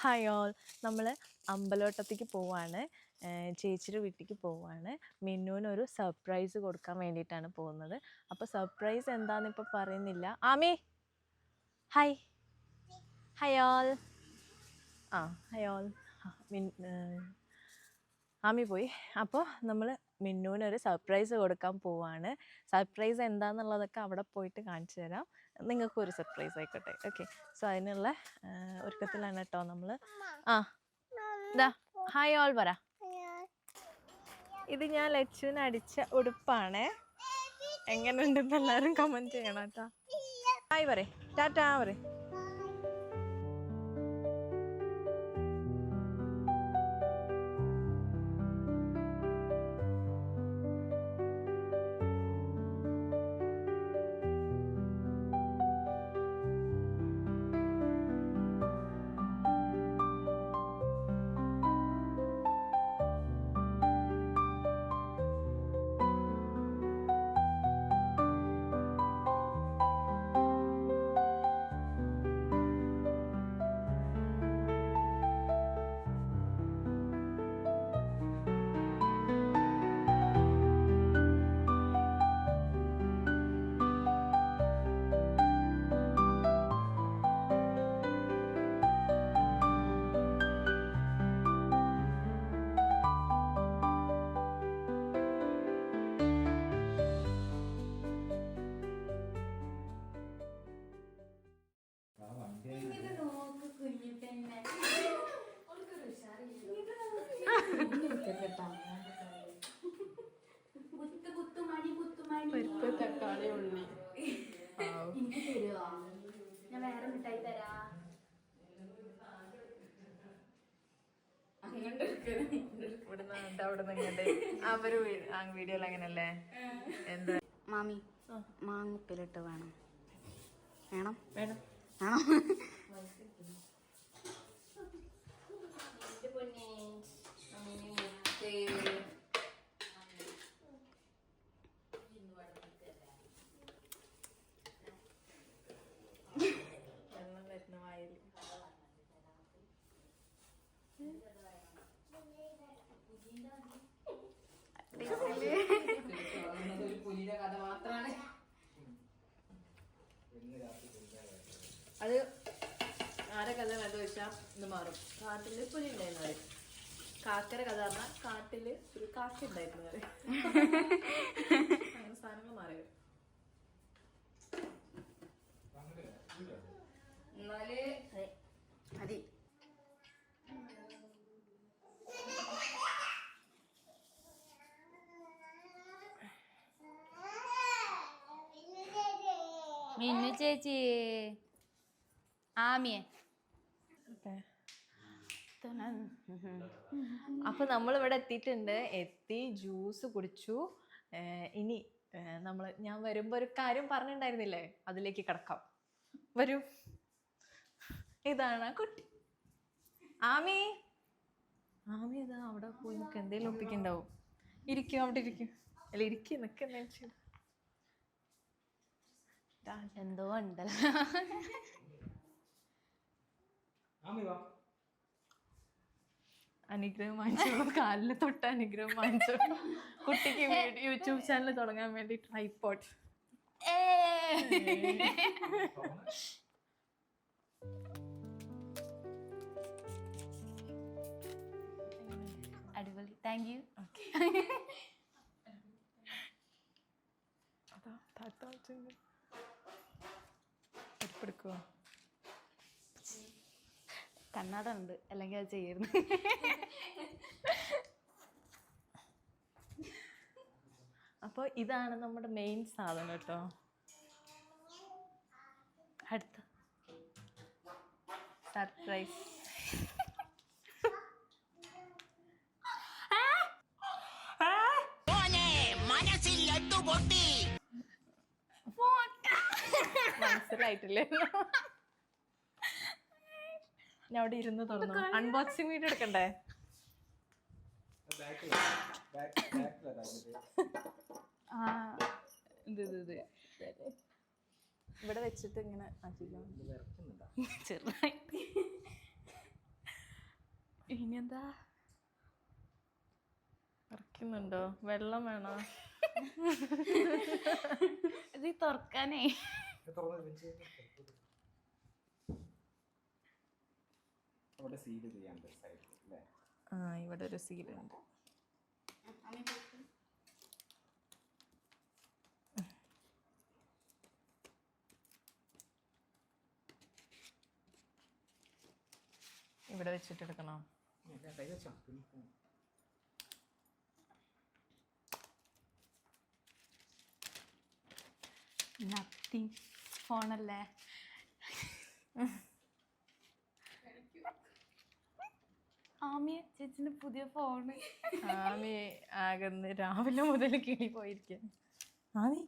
Hi all, നമ്മൾ അമ്പലോട്ടത്തേക്ക് പോവാണ്. ചേച്ചിയുടെ വീട്ടിലേക്ക് പോവാണ്. മിന്നുവിനൊരു സർപ്രൈസ് കൊടുക്കാൻ വേണ്ടിയിട്ടാണ് പോകുന്നത്. അപ്പോൾ സർപ്രൈസ് എന്താണെന്ന് ഇപ്പോൾ പറയുന്നില്ല. Aami hi, hi all. Hi all. Aami പോയി. അപ്പോൾ നമ്മൾ മിന്നുവിനൊരു സർപ്രൈസ് കൊടുക്കാൻ പോവാണ്. സർപ്രൈസ് എന്താണെന്നുള്ളതൊക്കെ അവിടെ പോയിട്ട് കാണിച്ചു തരാം. നിങ്ങൾക്കൊരു സർപ്രൈസ് ആയിക്കോട്ടെ. ഓക്കെ, സോ അതിനുള്ള ഒരുക്കത്തിലാണ് കേട്ടോ നമ്മൾ. ഇതാ ഹായ് ഓൾ പറ. ഇത് ഞാൻ ലച്ചുവിന് അടിച്ച ഉടുപ്പാണ്. എങ്ങനെയുണ്ടെന്ന് എല്ലാവരും കമൻറ്റ് ചെയ്യണം കേട്ടോ. ഹായ് പറ, ടാറ്റാ പറ. തക്കാളി ഉള്ളി ഞാൻ വേറെ മിഠായി തരാ. ഇവിടുന്ന് അവിടെ നിങ്ങണ്ട് അവര് വീഡിയോയിൽ അങ്ങനല്ലേ. എന്താ മാമി മാങ്ങുപ്പിലിട്ട് വേണം വേണം വേണം വേണം. വെള്ളം വരുന്ന വായിൽ. പുലിയുടെ കഥ മാത്രമാണ് അത്. ആരെ കഥ വേണ്ട ചോദിച്ചാൽ ഇത് മാറും. കാട്ടില് പുലി ഉണ്ടായിരുന്നു പറയും. കാക്കര കഥ പറഞ്ഞാൽ കാട്ടില് ഒരു കാക്ക ഉണ്ടായിരുന്നു പറയും. അങ്ങനെ സാധനങ്ങൾ മാറി വരും. എന്നാല് മതി. മിന്നു ചേച്ചി ആമിയെ അപ്പൊ നമ്മൾ ഇവിടെ എത്തിയിട്ടുണ്ട്. ജ്യൂസ് കുടിച്ചു. ഇനി ഞാൻ വരുമ്പോ ഒരു കാര്യം പറഞ്ഞിട്ടുണ്ടായിരുന്നില്ലേ, അതിലേക്ക് കിടക്കാം. വരൂ. ഇതാണ് കുട്ടി ആമി. ആമി ഇതാ അവിടെ പോയി നിൽക്ക്. എന്തേലും ഒപ്പിക്കുണ്ടാവും. ഇരിക്കും, അവിടെ ഇരിക്കും. അല്ല ഇരിക്കും, നിൽക്കുന്ന എന്തോ ഉണ്ടല്ലോ. അനുഗ്രഹം വാങ്ങിച്ചോളൂ. കാലിൽ തൊട്ട് അനുഗ്രഹം വാങ്ങിച്ചോളൂ. കുട്ടിക്ക് യൂട്യൂബ് ചാനൽ തുടങ്ങാൻ വേണ്ടി ട്രൈപോഡ്. അടിപൊളി, താങ്ക് യു. അതാ താത്ത എടുപ്പെടുക്കുവോ? കണ്ണാട ഉണ്ട്, അല്ലെങ്കിൽ അത് ചെയ്യുന്നു. അപ്പോൾ ഇതാണ് നമ്മുടെ മെയിൻ സാധനം കേട്ടോ. അടുത്ത സർപ്രൈസ്. മനസ്സിലായിട്ടില്ലേ? ഞാൻ അവിടെ ഇരുന്ന് തുറന്നു. അൺബോക്സിംഗ് വീഡിയോ എടുക്കണ്ടേ? ഇത് ഇവിടെ വെച്ചിട്ട് ഇങ്ങനെ ചെറുതായിട്ട് എന്താ ഇറക്കുന്നുണ്ടോ? വെള്ളം വേണോ? ഇത് തുറക്കാനേ. ആ, ഇവിടെ ഒരു സീലുണ്ട്. ഇവിടെ വെച്ചിട്ടെടുക്കണോ? നത്തിങ് ഫോണല്ലേ. ആമിയ ചേച്ചിന്റെ പുതിയ ഫോണ്. ആമി ആകുന്ന രാവിലെ മുതൽ കിളി പോയിരിക്കും. ആമി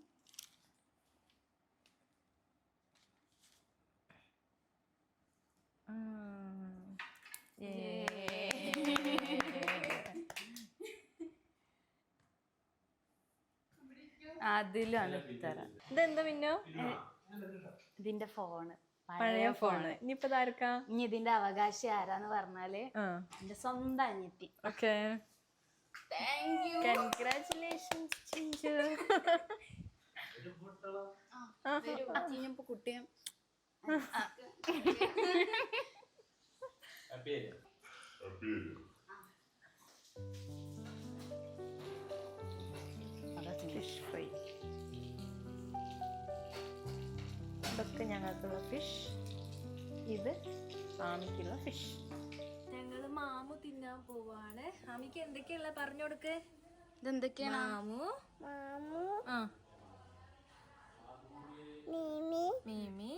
അതിലാണ് തരാം. ഇതെന്താ മിന്നോ? ഇതിന്റെ ഫോണ്, പഴയ ഫോണ്. ഇനിയിപ്പോ ഇതാർക്കാ? ഇനി ഇതിന്റെ അവകാശി ആരാന്ന് പറഞ്ഞാല് എന്റെ സ്വന്തം അനിയത്തി. Okay, congratulations Chinchu. കുട്ടിയെ ഫിഷ് ഫ്രൈ. ഇതൊക്കെ ഞങ്ങൾക്കുള്ള ഫിഷ്, ഇത് മാമിക്കുള്ള ഫിഷ്. ഞങ്ങള് മാമു തിന്നാൻ പോവാണ്. മാമിക്ക് എന്തൊക്കെയുള്ള പറഞ്ഞു കൊടുക്ക്. ഇതെന്തൊക്കെയാണ്? മാമു, ആ, മീമി,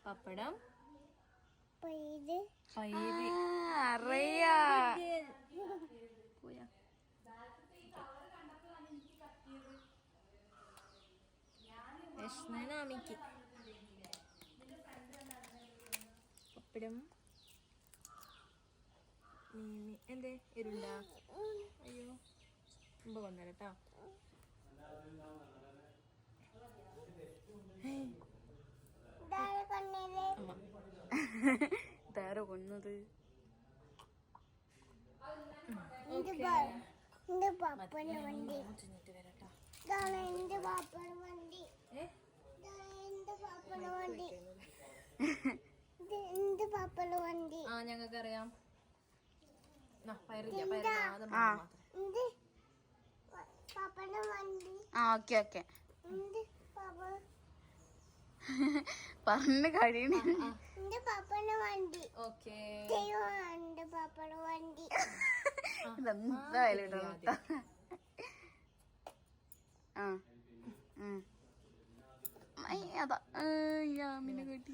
പപ്പടം, പൈര്. അറിയാ. പോയാ മാമിക്ക് പപ്പടം, മീമി. എന്തേ എരുണ്ടാ? അയ്യോ, മുമ്പ് വന്നേരട്ടാ. ഇതാരോ കൊന്നത്? ആ, ഞങ്ങൾക്കറിയാം. ഓക്കെ ഓക്കെ പറഞ്ഞ് കഴിയണില്ല. ഇതെന്തായാലും ഇടണം. അതാ യാമിനെ കൂട്ടി.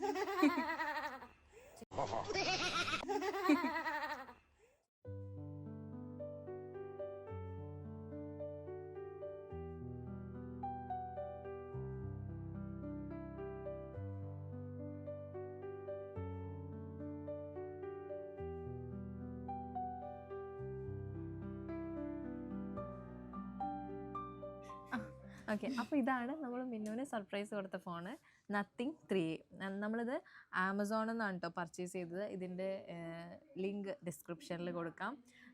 ഓക്കെ, അപ്പോൾ ഇതാണ് നമ്മൾ മിന്നുവിന് സർപ്രൈസ് കൊടുത്ത ഫോണ്, നത്തിങ് 3. നമ്മളിത് ആമസോണിൽ നിന്നാണ് കേട്ടോ പർച്ചേസ് ചെയ്തത്. ഇതിൻ്റെ ലിങ്ക് ഡിസ്ക്രിപ്ഷനിൽ കൊടുക്കാം.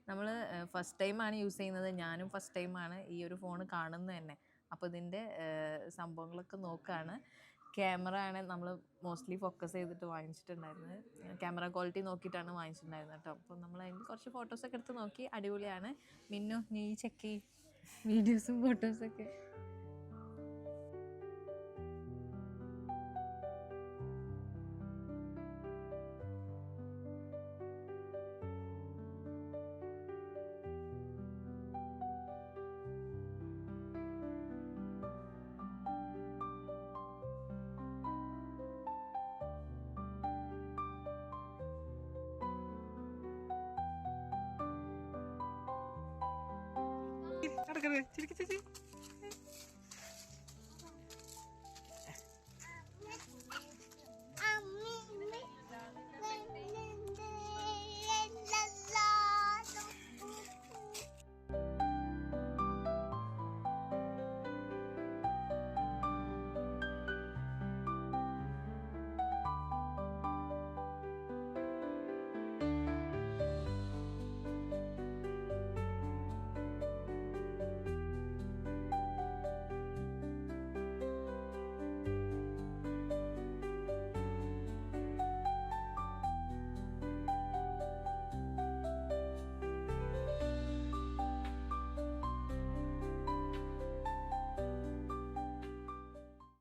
നമ്മൾ ഫസ്റ്റ് ടൈമാണ് യൂസ് ചെയ്യുന്നത്. ഞാനും ഫസ്റ്റ് ടൈമാണ് ഈ ഒരു ഫോൺ കാണുന്നത് തന്നെ. അപ്പോൾ ഇതിൻ്റെ സംഭവങ്ങളൊക്കെ നോക്കുകയാണ്. ക്യാമറ ആണ് നമ്മൾ മോസ്റ്റ്ലി ഫോക്കസ് ചെയ്തിട്ട് വാങ്ങിച്ചിട്ടുണ്ടായിരുന്നത്. ക്യാമറ ക്വാളിറ്റി നോക്കിയിട്ടാണ് വാങ്ങിച്ചിട്ടുണ്ടായിരുന്നത് കേട്ടോ. അപ്പോൾ നമ്മൾ അതിൻ്റെ കുറച്ച് ഫോട്ടോസൊക്കെ എടുത്ത് നോക്കി. അടിപൊളിയാണ്. മിന്നു, നീ ചെക്ക് ചെയ്യ് വീഡിയോസും ഫോട്ടോസൊക്കെ. ചിരിക്ക് ചേച്ചി.